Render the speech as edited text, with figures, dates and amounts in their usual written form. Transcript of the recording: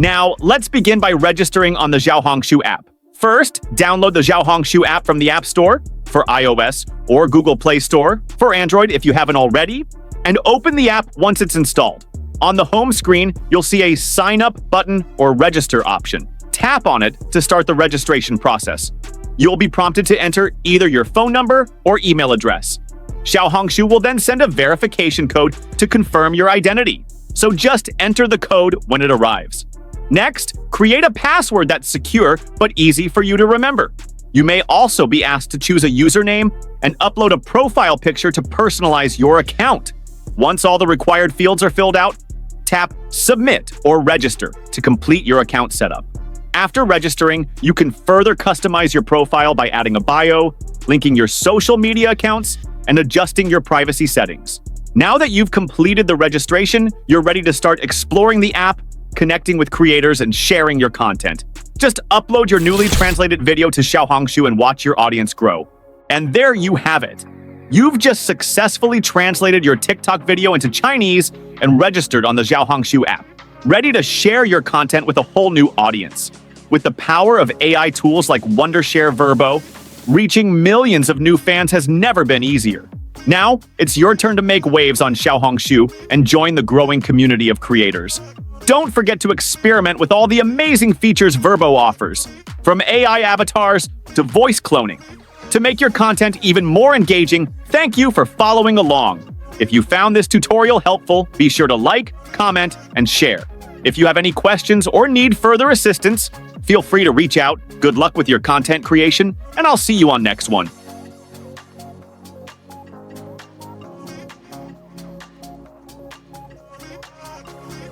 Now, let's begin by registering on the XiaoHongShu app. First, download the XiaoHongShu app from the App Store for iOS or Google Play Store for Android if you haven't already, and open the app once it's installed. On the home screen, you'll see a Sign Up button or Register option. Tap on it to start the registration process. You'll be prompted to enter either your phone number or email address. XiaoHongShu will then send a verification code to confirm your identity, so just enter the code when it arrives. Next, create a password that's secure but easy for you to remember. You may also be asked to choose a username and upload a profile picture to personalize your account. Once all the required fields are filled out, tap Submit or Register to complete your account setup. After registering, you can further customize your profile by adding a bio, linking your social media accounts, and adjusting your privacy settings. Now that you've completed the registration, you're ready to start exploring the app, connecting with creators, and sharing your content. Just upload your newly translated video to XiaoHongShu and watch your audience grow. And there you have it. You've just successfully translated your TikTok video into Chinese and registered on the XiaoHongShu app, ready to share your content with a whole new audience. With the power of AI tools like Wondershare Virbo, reaching millions of new fans has never been easier. Now, it's your turn to make waves on XiaoHongShu and join the growing community of creators. Don't forget to experiment with all the amazing features Virbo offers, from AI avatars to voice cloning. To make your content even more engaging, thank you for following along. If you found this tutorial helpful, be sure to like, comment, and share. If you have any questions or need further assistance, feel free to reach out. Good luck with your content creation, and I'll see you on next one.